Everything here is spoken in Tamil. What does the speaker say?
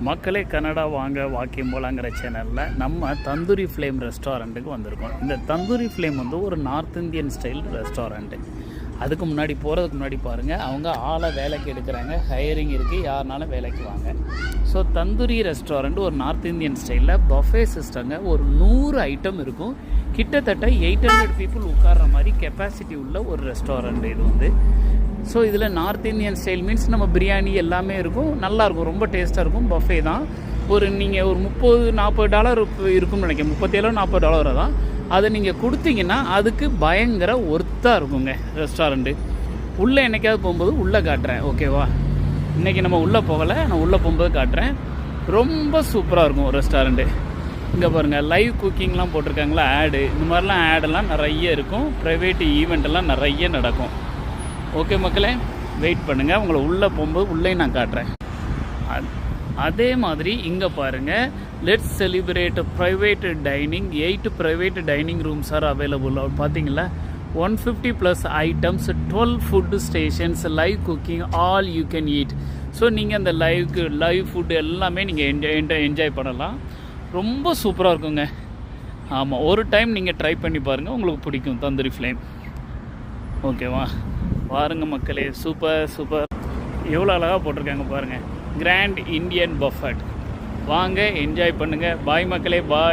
மக்களே கனடா வாங்க வாக்கியம் போலாங்கிற சேனலில் நம்ம தந்தூரி ஃப்ளேம் ரெஸ்டாரண்ட்டுக்கு வந்திருக்கோம். இந்த தந்தூரி ஃப்ளேம் வந்து ஒரு நார்த் இந்தியன் ஸ்டைல் ரெஸ்டாரண்ட்டு. அதுக்கு முன்னாடி போகிறதுக்கு முன்னாடி பாருங்கள், அவங்க ஆளை வேலைக்கு எடுக்கிறாங்க, ஹையரிங் இருக்குது, யாருனாலும் வேலைக்கு வாங்க. ஸோ தந்தூரி ரெஸ்டாரண்ட் ஒரு நார்த் இந்தியன் ஸ்டைலில் பஃபே சிஸ்டங்க. ஒரு 100 ஐட்டம் இருக்கும். கிட்டத்தட்ட 800 பீப்புள் உட்கார்ற மாதிரி கெப்பாசிட்டி உள்ள ஒரு ரெஸ்டாரண்ட் இது வந்து. ஸோ இதில் நார்த் இந்தியன் ஸ்டைல் மீன்ஸ் நம்ம பிரியாணி எல்லாமே இருக்கும், நல்லாயிருக்கும், ரொம்ப டேஸ்ட்டாக இருக்கும். பஃபே தான். நீங்கள் ஒரு $30-40 இருக்கும்னு நினைக்கிறேன். $37-40 தான். அதை நீங்கள் கொடுத்தீங்கன்னா அதுக்கு பயங்கர ஒர்த்தாக இருக்குங்க ரெஸ்டாரண்ட்டு. உள்ளே என்னைக்காவது போகும்போது உள்ளே காட்டுறேன், ஓகேவா? இன்றைக்கி நம்ம உள்ளே போகலை, நான் உள்ளே போகும்போது காட்டுறேன். ரொம்ப சூப்பராக இருக்கும் ரெஸ்டாரண்ட்டு. இங்கே பாருங்கள், லைவ் குக்கிங்லாம் போட்டிருக்காங்களா, ஆடு. இந்த மாதிரிலாம் ஆடெல்லாம் நிறைய இருக்கும். ப்ரைவேட் ஈவெண்ட்டெல்லாம் நிறைய நடக்கும். ஓகே மக்களே, வெயிட் பண்ணுங்கள், உங்களை உள்ளே போகும்போது உள்ளே நான் காட்டுறேன். அதே மாதிரி இங்கே பாருங்கள், let's celebrate private dining. 8 private dining rooms are available. பார்த்தீங்களா, 150+ items, 12 food stations, live cooking, all you can eat. So நீங்கள் அந்த லைவ் ஃபுட்டு எல்லாமே நீங்கள் என்ஜாய் பண்ணலாம். ரொம்ப சூப்பராக இருக்குங்க. ஆமாம், ஒரு டைம் நீங்கள் ட்ரை பண்ணி பாருங்கள், உங்களுக்கு பிடிக்கும் தந்தூரி ஃப்ளேம். ஓகேவா? பாருங்கள் மக்களே, சூப்பர். எவ்வளோ அழகாக போட்டிருக்காங்க பாருங்கள். Grand Indian buffet. வாங்க, என்ஜாய் பண்ணுங்கள். பாய் மக்களே, பாய்.